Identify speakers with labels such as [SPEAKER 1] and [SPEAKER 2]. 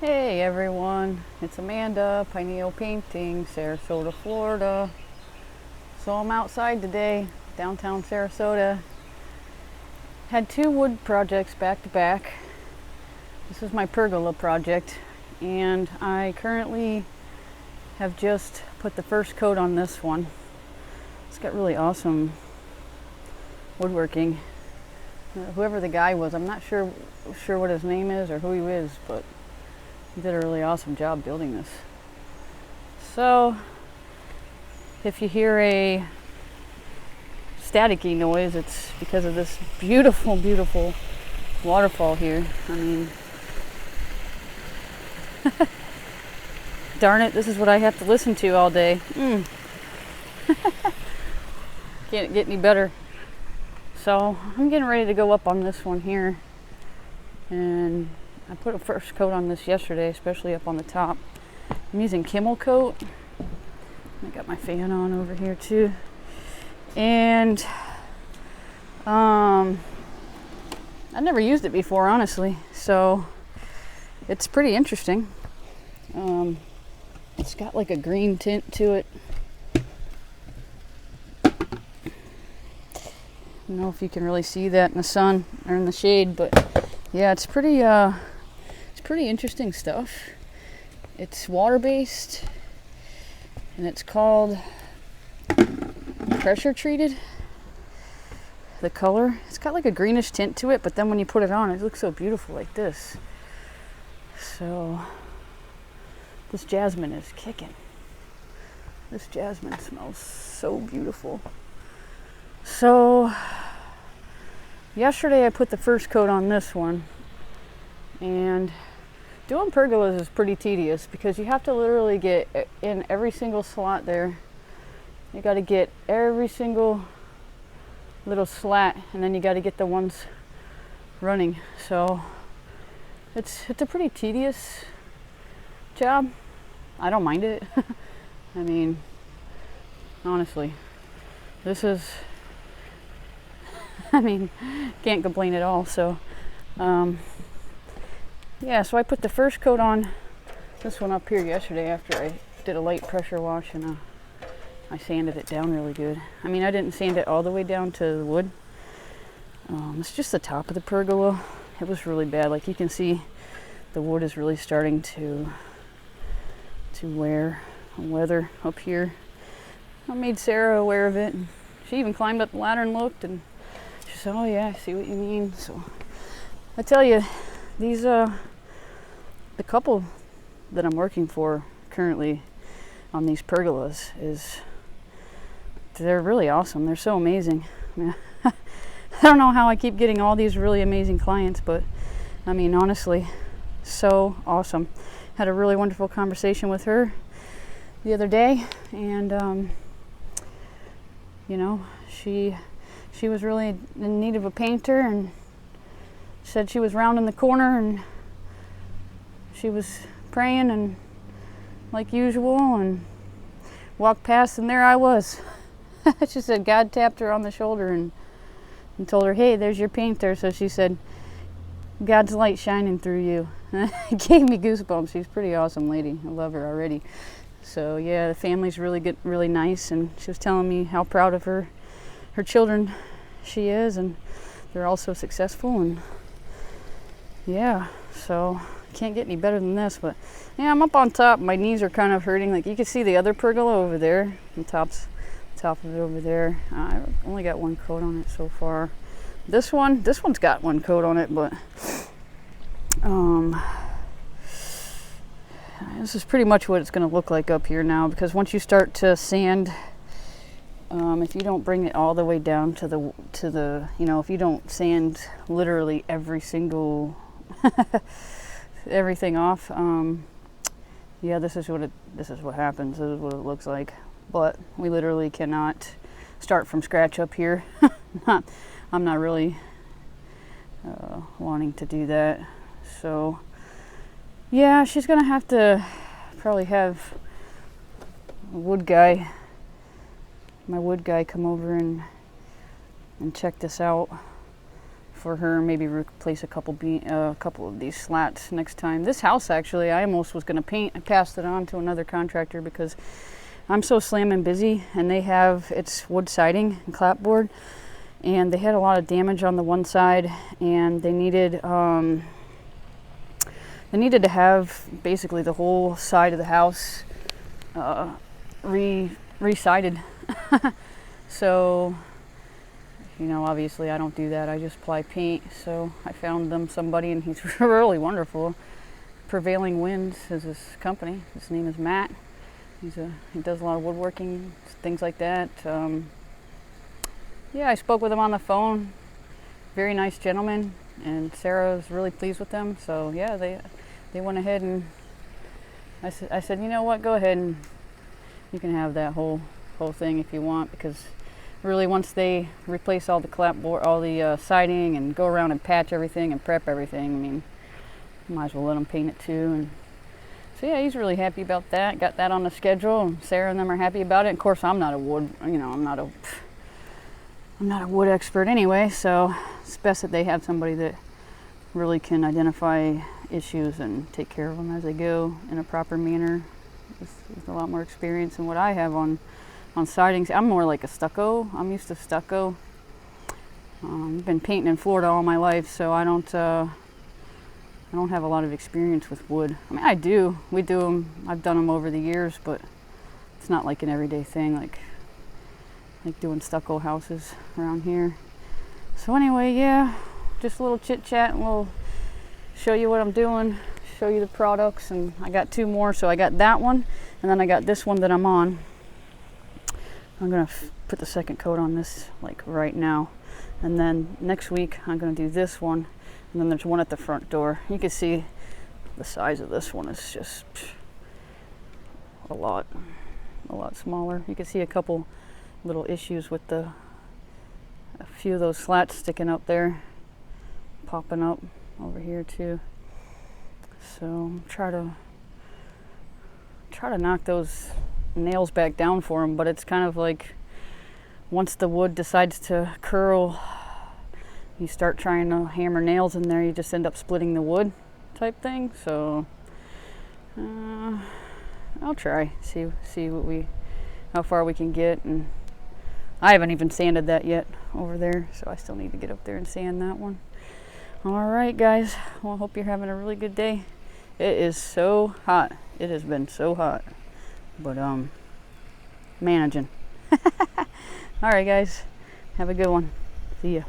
[SPEAKER 1] Hey everyone, it's Amanda, Pineal Painting, Sarasota, Florida. So I'm outside today, downtown Sarasota. Had two wood projects back to back. This is my pergola project, and I currently have just put the first coat on this one. It's got really awesome woodworking. Whoever the guy was, I'm not sure what his name is or who he is, but he did a really awesome job building this. So, if you hear a staticky noise, it's because of this beautiful, beautiful waterfall here. I mean, darn it, this is what I have to listen to all day. Can't get any better. So, I'm getting ready to go up on this one here, and I put a first coat on this yesterday, especially up on the top. I'm using Kimmel coat. I got my fan on over here too. And I never used it before, honestly, so it's pretty interesting. It's got like a green tint to it. I don't know if you can really see that in the sun or in the shade, but yeah, it's pretty interesting stuff. It's water-based, and it's called pressure treated. The color, it's got like a greenish tint to it, but then when you put it on, it looks so beautiful like this. So this jasmine is kicking. This jasmine smells so beautiful. So yesterday I put the first coat on this one, and doing pergolas is pretty tedious because you have to literally get in every single slot there. You got to get every single little slat, and then you got to get the ones running. So it's a pretty tedious job. I don't mind it. I mean, honestly, this is, I mean, can't complain at all. So yeah, so I put the first coat on this one up here yesterday after I did a light pressure wash, and I sanded it down really good. I mean, I didn't sand it all the way down to the wood. It's just the top of the pergola. It was really bad. Like you can see, the wood is really starting to weather up here. I made Sarah aware of it, and she even climbed up the ladder and looked, and she said, "Oh yeah, I see what you mean." So I tell you, these the couple that I'm working for currently on these pergolas they're really awesome. They're so amazing. I mean, I don't know how I keep getting all these really amazing clients, but I mean, honestly, so awesome. Had a really wonderful conversation with her the other day, and you know, she was really in need of a painter, and said she was rounding the corner, and she was praying and like usual, and walked past, and there I was. She said God tapped her on the shoulder and told her, "Hey, there's your painter." So she said, "God's light shining through you." It gave me goosebumps. She's a pretty awesome lady. I love her already. So yeah, the family's really good, really nice, and she was telling me how proud of her children she is, and they're all so successful, and yeah, so can't get any better than this. But yeah, I'm up on top. My knees are kind of hurting. Like you can see the other pergola over there, the top of it over there. I only got one coat on it so far. This one's got one coat on it, but this is pretty much what it's going to look like up here now, because once you start to sand, if you don't bring it all the way down to the you know, if you don't sand literally every single everything off, yeah, this is what happens. This is what it looks like. But we literally cannot start from scratch up here. I'm not really wanting to do that. So yeah, she's gonna have to probably have my wood guy come over and check this out for her, maybe replace a couple of these slats next time. This house, actually, I almost was going to paint. I passed it on to another contractor because I'm so slamming busy, and it's wood siding and clapboard, and they had a lot of damage on the one side, and they needed to have basically the whole side of the house re-sided. So, you know, obviously I don't do that. I just apply paint. So I found them somebody, and he's really wonderful. Prevailing Winds is his company. His name is Matt. He does a lot of woodworking, things like that. Yeah, I spoke with him on the phone. Very nice gentleman, and Sarah was really pleased with them. So yeah, they went ahead, and I said, you know what, go ahead and you can have that whole thing if you want, because really once they replace all the clapboard, all the siding, and go around and patch everything and prep everything, I mean, might as well let them paint it too. And so yeah, he's really happy about that. Got that on the schedule, and Sarah and them are happy about it. And of course, I'm not a wood, you know, I'm not a wood expert anyway, so it's best that they have somebody that really can identify issues and take care of them as they go in a proper manner. With a lot more experience than what I have on sidings. I'm more like a stucco. I'm used to stucco. I've been painting in Florida all my life, so I don't have a lot of experience with wood. I mean, I do. We do them. I've done them over the years, but it's not like an everyday thing, like doing stucco houses around here. So anyway, yeah, just a little chit chat, and we'll show you what I'm doing, show you the products. And I got two more. So I got that one, and then I got this one that I'm on. I'm gonna put the second coat on this like right now, and then next week I'm gonna do this one, and then there's one at the front door. You can see the size of this one is just a lot smaller. You can see a couple little issues with a few of those slats sticking up there, popping up over here too. So try to knock those nails back down for them, but it's kind of like once the wood decides to curl, you start trying to hammer nails in there, you just end up splitting the wood type thing. So I'll try see how far we can get. And I haven't even sanded that yet over there, so I still need to get up there and sand that one. All right, guys, well, I hope you're having a really good day. It is so hot. It has been so hot, but managing. All right, guys, have a good one. See ya.